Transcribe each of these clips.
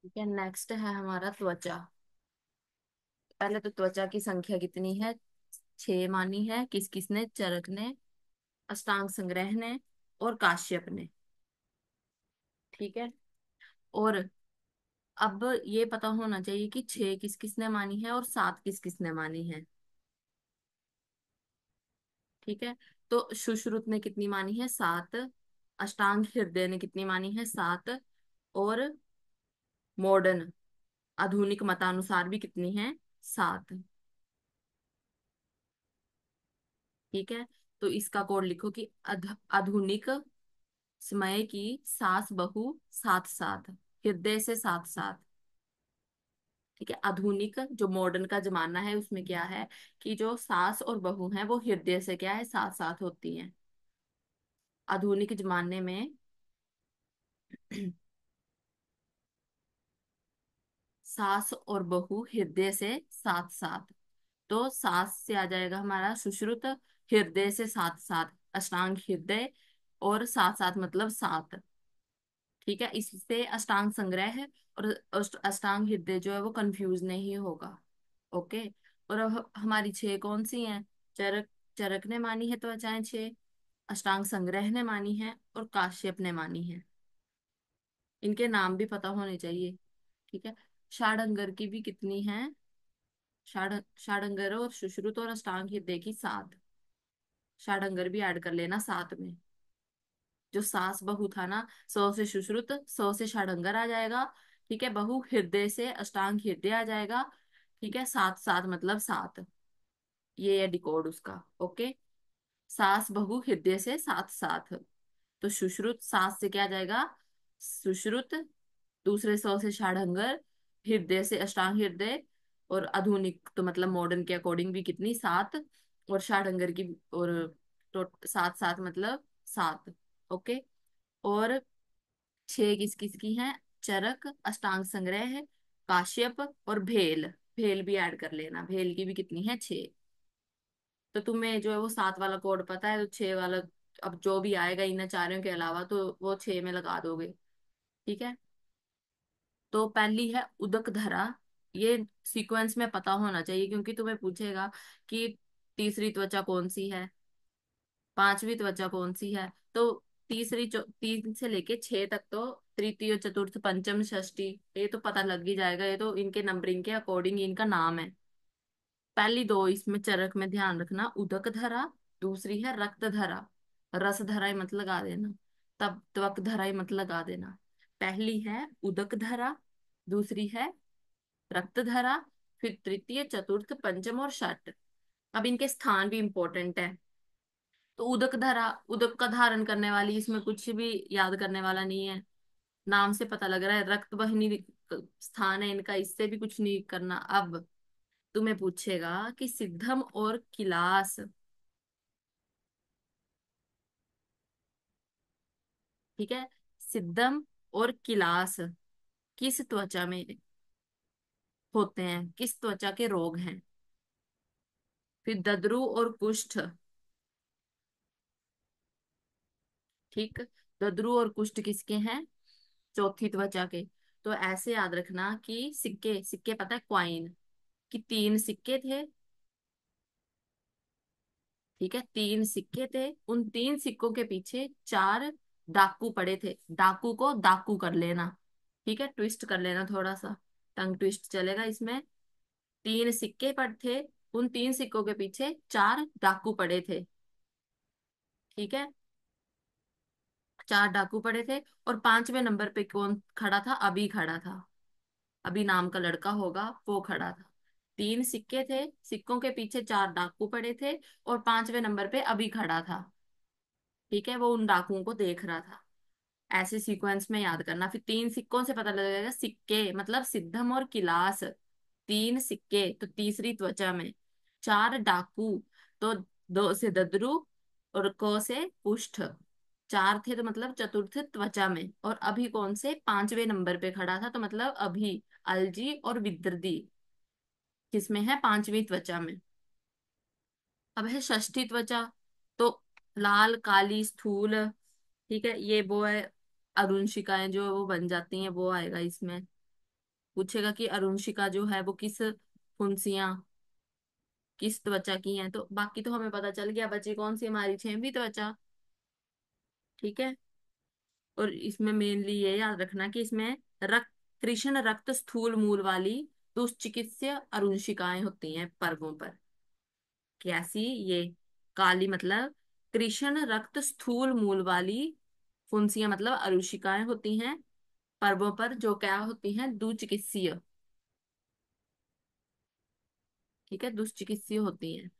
ठीक है, नेक्स्ट है हमारा त्वचा। पहले तो त्वचा की संख्या कितनी है? 6 मानी है। किस किसने? चरक ने, अष्टांग संग्रह ने, और काश्यप ने। ठीक है। और अब ये पता होना चाहिए कि 6 किस किसने मानी है और 7 किस किसने मानी है। ठीक है। तो सुश्रुत ने कितनी मानी है? 7। अष्टांग हृदय ने कितनी मानी है? 7। और मॉडर्न आधुनिक मतानुसार भी कितनी है? 7। ठीक है। तो इसका कोड लिखो कि आधुनिक समय की सास बहू 7 7, हृदय से 7 7। ठीक है। आधुनिक जो मॉडर्न का जमाना है उसमें क्या है कि जो सास और बहू हैं वो हृदय से क्या है? 7 7 होती हैं। आधुनिक जमाने में सास और बहू हृदय से 7 7। तो सास से आ जाएगा हमारा सुश्रुत, हृदय से 7 7 अष्टांग हृदय, और 7 7 मतलब 7। ठीक है। इससे अष्टांग संग्रह है और अष्टांग हृदय जो है वो कंफ्यूज नहीं होगा। ओके। और अब हमारी 6 कौन सी हैं? चरक, चरक ने मानी है त्वचाएं 6, अष्टांग संग्रह ने मानी है, और काश्यप ने मानी है। इनके नाम भी पता होने चाहिए। ठीक है। षाढ़ंगर की भी कितनी है? षाढ़ंगर और सुश्रुत और अष्टांग हृदय की 7। षाढ़ंगर भी ऐड कर लेना साथ में। जो सास बहू था ना, 100 से सुश्रुत, 100 से षाढ़ंगर आ जाएगा। ठीक है। बहू हृदय से अष्टांग हृदय आ जाएगा। ठीक है। 7 7 मतलब 7। ये है डिकोड उसका। ओके। सास बहू हृदय से 7 7। तो सुश्रुत सास से क्या जाएगा? सुश्रुत, दूसरे 100 से षाढ़ंगर, हृदय से अष्टांग हृदय, और आधुनिक तो मतलब मॉडर्न के अकॉर्डिंग भी कितनी? 7। और षाढ़ंगर की, और तो 7 7 मतलब 7। ओके। और 6 किस किस की हैं? चरक, अष्टांग संग्रह, काश्यप और भेल। भेल भी ऐड कर लेना। भेल की भी कितनी है? 6। तो तुम्हें जो है वो 7 वाला कोड पता है, तो 6 वाला अब जो भी आएगा इन चारों के अलावा तो वो 6 में लगा दोगे। ठीक है। तो पहली है उदक धरा। ये सीक्वेंस में पता होना चाहिए क्योंकि तुम्हें पूछेगा कि तीसरी त्वचा कौन सी है, पांचवी त्वचा कौन सी है। तो तीसरी 3 से लेके 6 तक तो तृतीय चतुर्थ पंचम षष्ठी, ये तो पता लग ही जाएगा। ये तो इनके नंबरिंग के अकॉर्डिंग इनका नाम है। पहली 2 इसमें चरक में ध्यान रखना, उदक धरा। दूसरी है रक्त धरा। रस धरा मत लगा देना। तब त्वक धरा मत लगा देना। पहली है उदक धरा, दूसरी है रक्त धरा, फिर तृतीय चतुर्थ पंचम और षष्ठ। अब इनके स्थान भी इंपॉर्टेंट है। तो उदक धरा, उदक का धारण करने वाली, इसमें कुछ भी याद करने वाला नहीं है। नाम से पता लग रहा है रक्त वाहिनी स्थान है इनका, इससे भी कुछ नहीं करना। अब तुम्हें पूछेगा कि सिद्धम और किलास। ठीक है। सिद्धम और किलास किस त्वचा में होते हैं? किस त्वचा के रोग हैं? फिर दद्रु और कुष्ठ। ठीक। दद्रु और कुष्ठ किसके हैं? चौथी त्वचा के। तो ऐसे याद रखना कि सिक्के, सिक्के पता है क्वाइन, कि 3 सिक्के थे। ठीक है। 3 सिक्के थे, उन 3 सिक्कों के पीछे 4 डाकू पड़े थे। डाकू को डाकू कर लेना। ठीक है। ट्विस्ट कर लेना थोड़ा सा, टंग ट्विस्ट चलेगा इसमें। 3 सिक्के पड़े थे, उन 3 सिक्कों के पीछे 4 डाकू पड़े थे। ठीक है। 4 डाकू पड़े थे। और 5वें नंबर पे कौन खड़ा था? अभी खड़ा था। अभी नाम का लड़का होगा वो खड़ा था। 3 सिक्के थे, सिक्कों के पीछे 4 डाकू पड़े थे, और 5वें नंबर पे अभी खड़ा था। ठीक है। वो उन डाकुओं को देख रहा था। ऐसे सीक्वेंस में याद करना। फिर 3 सिक्कों से पता लगेगा सिक्के मतलब सिद्धम और किलास। 3 सिक्के तो तीसरी त्वचा में, 4 डाकू तो 2 से दद्रु, और क से पुष्ठ। 4 थे तो मतलब चतुर्थ त्वचा में, और अभी कौन से? 5वें नंबर पे खड़ा था, तो मतलब अभी अलजी और विद्रदी किसमें है? 5वीं त्वचा में। अब है षष्ठी त्वचा। तो लाल, काली, स्थूल। ठीक है। ये वो है, अरुण शिकाएं जो वो बन जाती हैं, वो आएगा इसमें। पूछेगा कि अरुणशिका जो है वो किस फुंसियां, किस त्वचा की हैं, तो बाकी तो हमें पता चल गया, बची कौन सी हमारी छठवीं त्वचा। ठीक है। और इसमें मेनली ये याद रखना कि इसमें रक्त, कृष्ण रक्त स्थूल मूल वाली दुष्चिकित्सीय अरुणशिकाएं होती हैं पर्वों पर। कैसी? ये काली मतलब कृष्ण रक्त स्थूल मूल वाली फुंसियां मतलब अरुचिकाएं होती हैं पर्वों पर, जो क्या होती हैं, दुचिकित्सीय। ठीक है, दुष्चिकित्सीय होती हैं।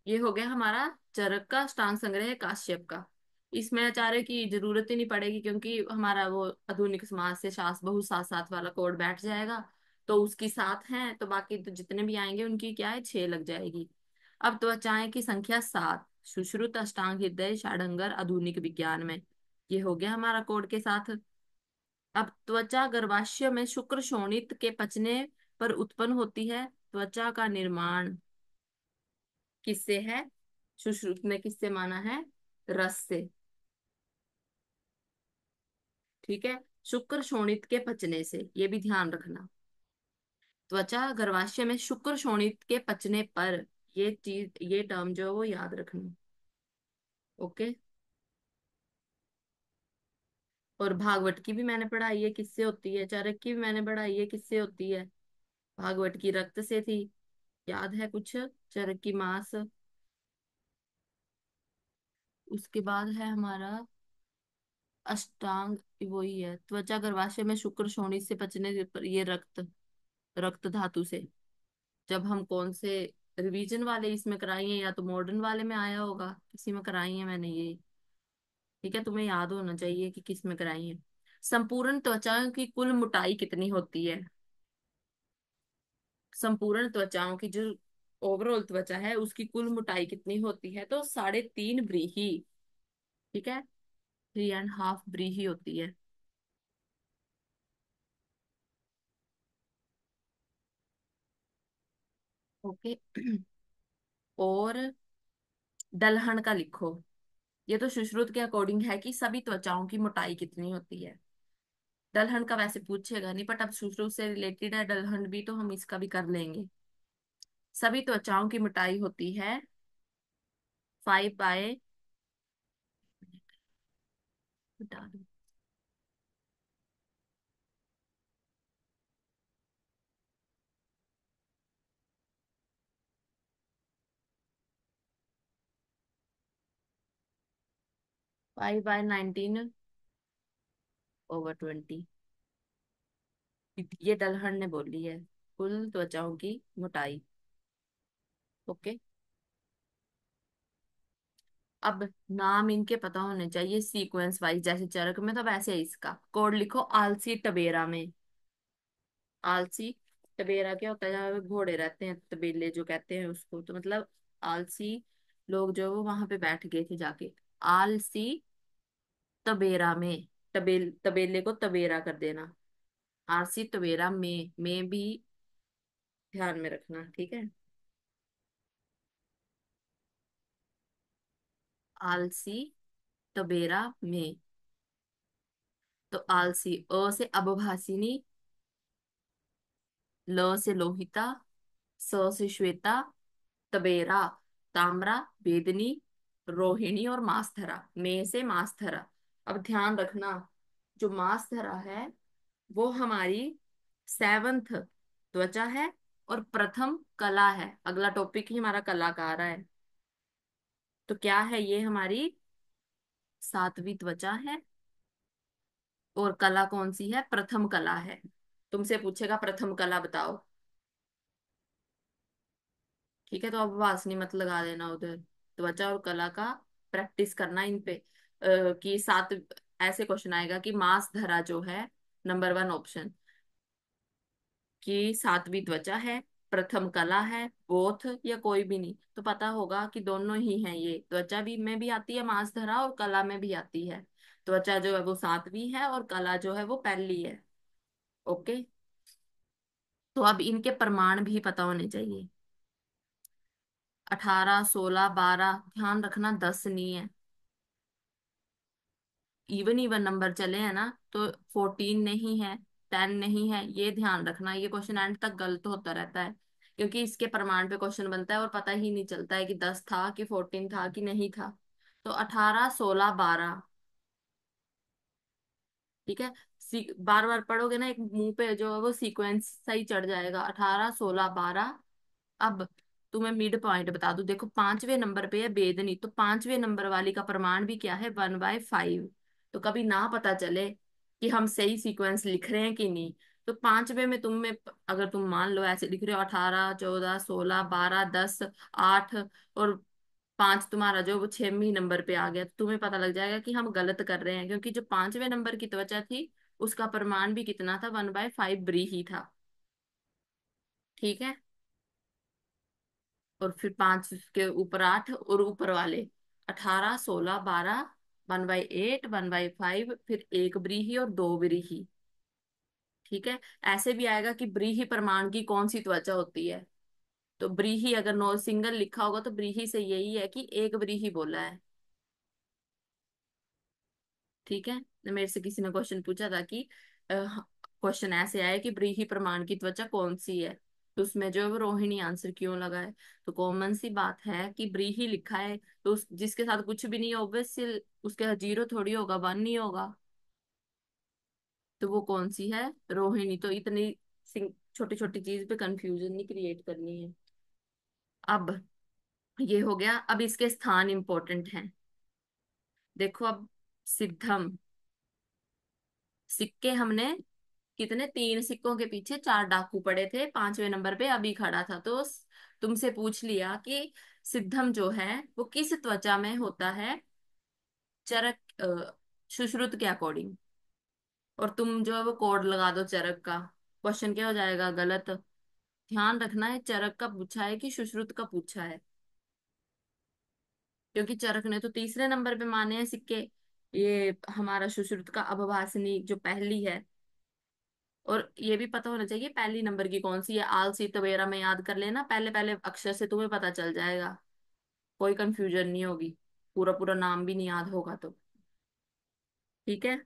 ये हो गया हमारा चरक का अष्टांग संग्रह काश्यप का। इसमें आचार्य की जरूरत ही नहीं पड़ेगी, क्योंकि हमारा वो आधुनिक समाज से शास बहु सात सात वाला कोड बैठ जाएगा। तो उसकी सात है, तो बाकी तो जितने भी आएंगे उनकी क्या है, छह लग जाएगी। अब त्वचाएं की संख्या सात, सुश्रुत अष्टांग हृदय षाढ़ंगर आधुनिक विज्ञान में। ये हो गया हमारा कोड के साथ। अब त्वचा गर्भाशय में शुक्र शोणित के पचने पर उत्पन्न होती है। त्वचा का निर्माण किससे है? सुश्रुत में किससे माना है? रस से। ठीक है, शुक्र शोणित के पचने से, ये भी ध्यान रखना। त्वचा गर्भाशय में शुक्र शोणित के पचने पर, ये चीज, ये टर्म जो है वो याद रखना। ओके। और भागवत की भी मैंने पढ़ाई है, किससे होती है? चरक की भी मैंने पढ़ाई है, किससे होती है? भागवत की रक्त से थी, याद है कुछ? चरक की मांस। उसके बाद है हमारा अष्टांग, वही है त्वचा गर्भाशय में शुक्र शोणित से पचने पर, ये रक्त, रक्त धातु से। जब हम कौन से रिवीजन वाले इसमें कराई है, या तो मॉडर्न वाले में आया होगा, किसी में कराई है मैंने ये। ठीक है, तुम्हें याद होना चाहिए कि किस में कराई है। संपूर्ण त्वचाओं की कुल मोटाई कितनी होती है? संपूर्ण त्वचाओं की जो ओवरऑल त्वचा है उसकी कुल मोटाई कितनी होती है? तो 3.5 व्रीहि। ठीक है, 3.5 व्रीहि होती है। ओके। और दलहन का लिखो। ये तो सुश्रुत के अकॉर्डिंग है कि सभी त्वचाओं की मोटाई कितनी होती है। दलहन का वैसे पूछेगा नहीं, बट अब सुश्रुत से रिलेटेड है दलहन भी, तो हम इसका भी कर लेंगे। सभी त्वचाओं की मोटाई होती है 5 बाय, बता दो, 5/19/20। ये दलहन ने बोली है कुल त्वचाओं की मोटाई। ओके। अब नाम इनके पता होने चाहिए सीक्वेंस वाइज, जैसे चरक में तो वैसे ही इसका कोड लिखो। आलसी टबेरा में, आलसी टबेरा क्या होता है? जहाँ पे घोड़े रहते हैं, तबेले जो कहते हैं उसको, तो मतलब आलसी लोग जो है वो वहां पे बैठ गए थे जाके। आलसी तबेरा में, तबेले को तबेरा कर देना। आलसी तबेरा में भी ध्यान में रखना। ठीक है, आलसी तबेरा में। तो आलसी, अ से अबभासिनी, ल से लोहिता, स से श्वेता, तबेरा ताम्रा, वेदनी, रोहिणी और मास्थरा, में से मास्थरा। अब ध्यान रखना, जो मास्थरा है वो हमारी 7th त्वचा है और प्रथम कला है। अगला टॉपिक ही हमारा कला का आ रहा है। तो क्या है ये? हमारी 7वीं त्वचा है। और कला कौन सी है? प्रथम कला है। तुमसे पूछेगा प्रथम कला बताओ। ठीक है, तो अब वासनी मत लगा देना उधर। त्वचा और कला का प्रैक्टिस करना इन पे। कि सात, ऐसे क्वेश्चन आएगा कि मांस धरा जो है, नंबर 1 ऑप्शन, कि 7वीं त्वचा है, प्रथम कला है, बोथ या कोई भी नहीं, तो पता होगा कि दोनों ही हैं। ये त्वचा भी में भी आती है मांस धरा, और कला में भी आती है। त्वचा जो है वो 7वीं है और कला जो है वो पहली है। ओके। तो अब इनके प्रमाण भी पता होने चाहिए। 18, 16, 12, ध्यान रखना 10 नहीं है। इवन इवन नंबर चले हैं ना, तो 14 नहीं है, 10 नहीं है, ये ध्यान रखना। ये क्वेश्चन एंड तक गलत होता रहता है, क्योंकि इसके प्रमाण पे क्वेश्चन बनता है और पता ही नहीं चलता है कि 10 था कि 14 था कि नहीं था। तो 18, 16, 12। ठीक है, बार बार पढ़ोगे ना, एक मुंह पे जो है वो सीक्वेंस सही चढ़ जाएगा। 18, 16, 12। अब तुम्हें मिड पॉइंट बता दूं, देखो पांचवें नंबर पे है बेदनी, तो पांचवें नंबर वाली का प्रमाण भी क्या है, 1/5। तो कभी ना पता चले कि हम सही सीक्वेंस लिख रहे हैं कि नहीं। तो पांचवें में अगर तुम मान लो ऐसे लिख रहे हो, 18, 14, 16, 12, 10, 8 और 5, तुम्हारा जो वो 6वें नंबर पे आ गया, तो तुम्हें पता लग जाएगा कि हम गलत कर रहे हैं, क्योंकि जो 5वें नंबर की त्वचा थी उसका प्रमाण भी कितना था, 1/5 ब्री ही था। ठीक है, और फिर 5 के ऊपर 8 और ऊपर वाले 18, 16, 12, 1/8, 1/5, फिर एक व्रीहि और दो व्रीहि। ठीक है, ऐसे भी आएगा कि व्रीहि प्रमाण की कौन सी त्वचा होती है। तो व्रीहि अगर नो सिंगल लिखा होगा तो व्रीहि से यही है कि एक व्रीहि बोला है। ठीक है, तो मेरे से किसी ने क्वेश्चन पूछा था कि क्वेश्चन ऐसे आए कि व्रीहि प्रमाण की त्वचा कौन सी है, तो उसमें जो है वो रोहिणी आंसर क्यों लगा है। तो कॉमन सी बात है कि व्रीहि लिखा है, तो जिसके साथ कुछ भी नहीं ऑब्वियस, उसके 0 थोड़ी होगा, 1 नहीं होगा। तो वो कौन सी है, रोहिणी। तो इतनी छोटी छोटी चीज पे कंफ्यूजन नहीं क्रिएट करनी है। अब ये हो गया, अब इसके स्थान इंपॉर्टेंट हैं। देखो अब, सिद्धम, सिक्के हमने कितने, 3 सिक्कों के पीछे 4 डाकू पड़े थे, 5वें नंबर पे अभी खड़ा था। तो तुमसे पूछ लिया कि सिद्धम जो है वो किस त्वचा में होता है, चरक सुश्रुत के अकॉर्डिंग। और तुम जो है वो कोड लगा दो चरक का, क्वेश्चन क्या हो जाएगा, गलत। ध्यान रखना है चरक का पूछा है कि सुश्रुत का पूछा है, क्योंकि चरक ने तो तीसरे नंबर पे माने हैं सिक्के। ये हमारा सुश्रुत का अभभाषणी जो पहली है। और ये भी पता होना चाहिए पहली नंबर की कौन सी है, आलसी तवेरा में याद कर लेना, पहले पहले अक्षर से तुम्हें पता चल जाएगा, कोई कंफ्यूजन नहीं होगी। पूरा पूरा नाम भी नहीं याद होगा तो। ठीक है,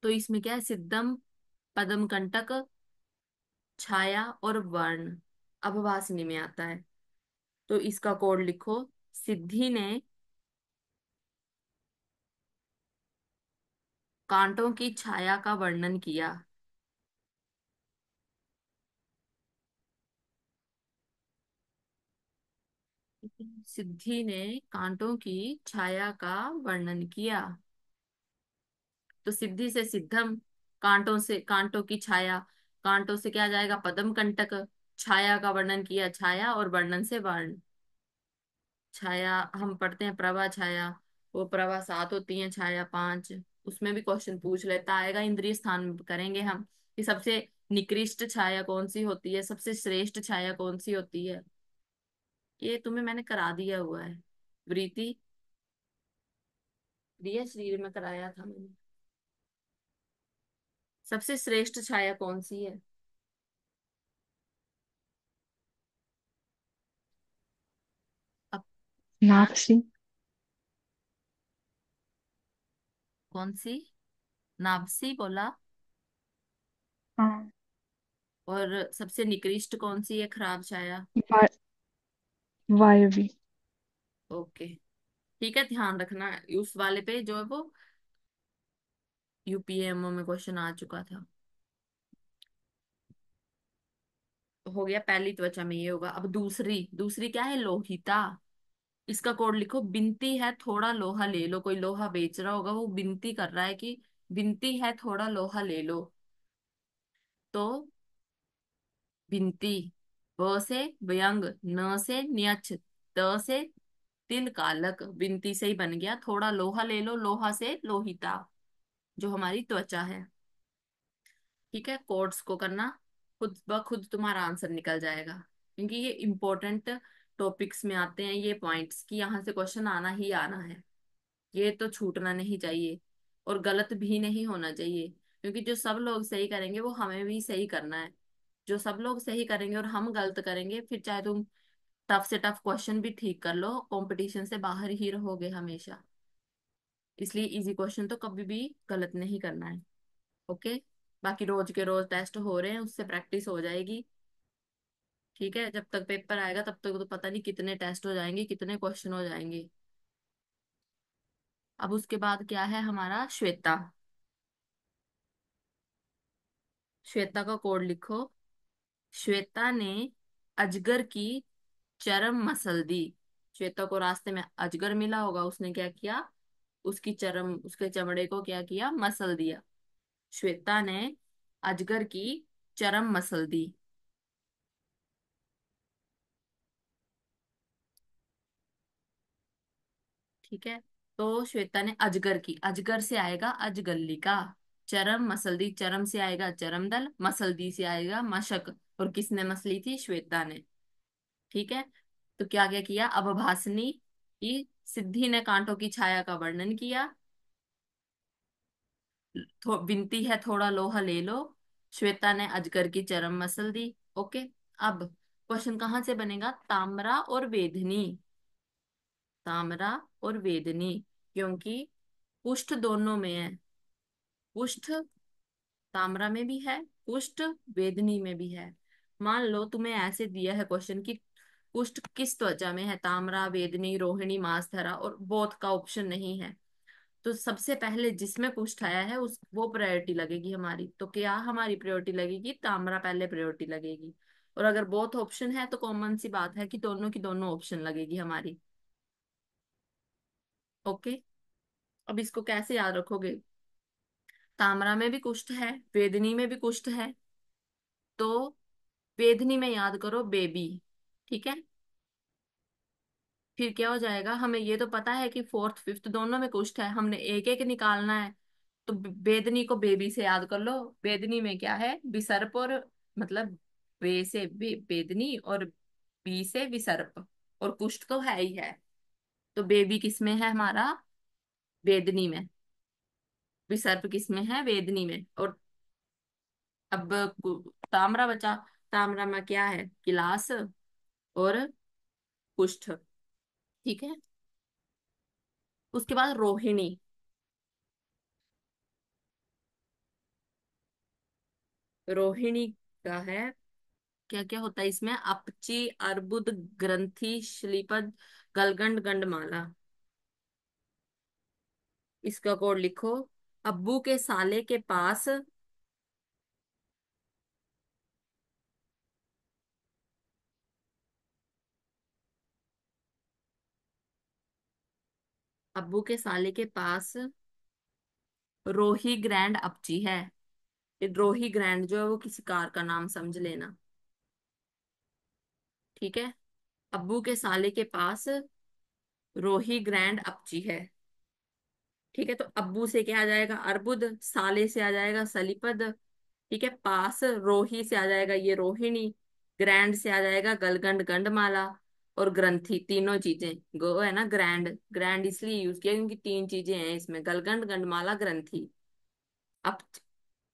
तो इसमें क्या है, सिद्धम, पदम कंटक, छाया और वर्ण अभभाषणी में आता है। तो इसका कोड लिखो, सिद्धि ने कांटों की छाया का वर्णन किया। सिद्धि ने कांटों की छाया का वर्णन किया। तो सिद्धि से सिद्धम, कांटों से कांटों की छाया, कांटों से क्या जाएगा, पदम कंटक, छाया का वर्णन किया छाया, और वर्णन से वर्ण। छाया हम पढ़ते हैं प्रभा छाया, वो प्रभा 7 होती है, छाया 5। उसमें भी क्वेश्चन पूछ लेता आएगा, इंद्रिय स्थान में करेंगे हम कि सबसे निकृष्ट छाया कौन सी होती है, सबसे श्रेष्ठ छाया कौन सी होती है। ये तुम्हें मैंने करा दिया हुआ है, वृत्ति प्रिय शरीर में कराया था मैंने। सबसे श्रेष्ठ छाया कौन सी है। अब हाँ, नापसी। कौन सी, नाभसी बोला। हाँ। और सबसे निकृष्ट कौन सी है, खराब छाया। वा, वायवी। ओके, ठीक है, ध्यान रखना उस वाले पे जो है वो यूपीएमओ में क्वेश्चन आ चुका था। हो गया, पहली त्वचा में ये होगा। अब दूसरी, दूसरी क्या है, लोहिता। इसका कोड लिखो, बिनती है थोड़ा लोहा ले लो। कोई लोहा बेच रहा होगा, वो बिनती कर रहा है कि बिनती है थोड़ा लोहा ले लो। तो बिनती, ब से व्यंग, न से न्यच, त से तिल कालक, बिनती से ही बन गया, थोड़ा लोहा ले लो, लोहा से लोहिता जो हमारी त्वचा है। ठीक है, कोड्स को करना, खुद ब खुद तुम्हारा आंसर निकल जाएगा, क्योंकि ये इंपॉर्टेंट टॉपिक्स में आते हैं ये पॉइंट्स, कि यहाँ से क्वेश्चन आना ही आना है। ये तो छूटना नहीं चाहिए, और गलत भी नहीं होना चाहिए, क्योंकि जो सब लोग सही करेंगे वो हमें भी सही करना है। जो सब लोग सही करेंगे और हम गलत करेंगे, फिर चाहे तुम टफ से टफ क्वेश्चन भी ठीक कर लो, कंपटीशन से बाहर ही रहोगे हमेशा। इसलिए इजी क्वेश्चन तो कभी भी गलत नहीं करना है। ओके। बाकी रोज के रोज टेस्ट हो रहे हैं, उससे प्रैक्टिस हो जाएगी। ठीक है, जब तक पेपर आएगा तब तक तो पता नहीं कितने टेस्ट हो जाएंगे, कितने क्वेश्चन हो जाएंगे। अब उसके बाद क्या है हमारा, श्वेता। श्वेता का कोड लिखो। श्वेता ने अजगर की चरम मसल दी। श्वेता को रास्ते में अजगर मिला होगा, उसने क्या किया, उसकी चरम, उसके चमड़े को क्या किया, मसल दिया। श्वेता ने अजगर की चरम मसल दी। ठीक है, तो श्वेता ने अजगर की, अजगर से आएगा अजगल्ली का, चरम मसल दी, चरम से आएगा चरम दल, मसल दी से आएगा मशक। और किसने मसली थी, श्वेता ने। ठीक है, तो क्या क्या किया, अबभासनी की, सिद्धि ने कांटों की छाया का वर्णन किया, विनती है थोड़ा लोहा ले लो, श्वेता ने अजगर की चरम मसल दी। ओके। अब क्वेश्चन कहाँ से बनेगा, ताम्रा और वेदनी। ताम्रा और वेदनी, क्योंकि कुष्ठ दोनों में है। कुष्ठ ताम्रा में भी है, कुष्ठ वेदनी में भी है। मान लो तुम्हें ऐसे दिया है क्वेश्चन कि कुष्ठ किस त्वचा में है, ताम्रा, वेदनी, रोहिणी, मांसधरा, और बोथ का ऑप्शन नहीं है। तो सबसे पहले जिसमें कुष्ठ आया है उस वो प्रायोरिटी लगेगी हमारी। तो क्या हमारी प्रायोरिटी लगेगी, ताम्रा पहले प्रायोरिटी लगेगी। और अगर बोथ ऑप्शन है तो कॉमन सी बात है कि दोनों की दोनों ऑप्शन लगेगी हमारी। ओके। अब इसको कैसे याद रखोगे, ताम्रा में भी कुष्ठ है, वेदनी में भी कुष्ठ है, तो वेदनी में याद करो बेबी। ठीक है, फिर क्या हो जाएगा, हमें ये तो पता है कि फोर्थ फिफ्थ दोनों में कुष्ठ है, हमने एक एक निकालना है। तो वेदनी को बेबी से याद कर लो। वेदनी में क्या है, विसर्प, और मतलब वे से वेदनी, और बी से विसर्प, और कुष्ठ तो है ही है। तो बेबी किस में है हमारा, वेदनी में। विसर्प किस में है, वेदनी में। और अब ताम्रा बचा। ताम्रा में क्या है, गिलास और कुष्ठ। ठीक है, उसके बाद रोहिणी। रोहिणी का है, क्या क्या होता है इसमें, अपची, अर्बुद, ग्रंथि, श्लीपद, गलगंड, गंडमाला। इसका कोड लिखो। अब्बू के साले के पास, अब्बू के साले के पास रोही ग्रैंड अपची है। ये रोही ग्रैंड जो है वो किसी कार का नाम समझ लेना। ठीक है, अब्बू के साले के पास रोही ग्रैंड अपची है। ठीक है, तो अब्बू से क्या आ जाएगा, अर्बुद, साले से आ जाएगा सलीपद। ठीक है, पास रोही से आ जाएगा ये रोहिणी, ग्रैंड से आ जाएगा गलगंड गंडमाला, और ग्रंथि, तीनों चीजें गो है ना, ग्रैंड ग्रैंड इसलिए यूज किया क्योंकि तीन चीजें हैं इसमें, गलगंड गंडमाला ग्रंथि। अप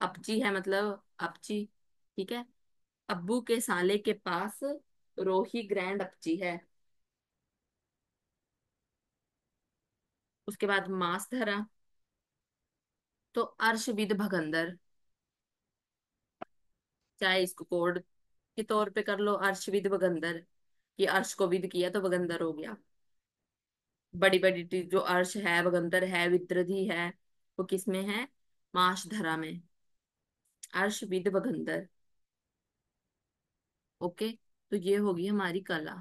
अपची है मतलब अपची। ठीक है, अब्बू के साले के पास रोही ग्रैंड अपची है। उसके बाद मास धरा, तो अर्शविद भगंदर, चाहे इसको कोड के तौर पे कर लो, अर्शविद भगंदर। ये अर्श को विद किया तो भगंदर हो गया। बड़ी बड़ी जो अर्श है, भगंदर है, विद्रधि है, वो किस में है, माश धरा में। अर्श विद भगंदर। ओके, तो ये होगी हमारी कला।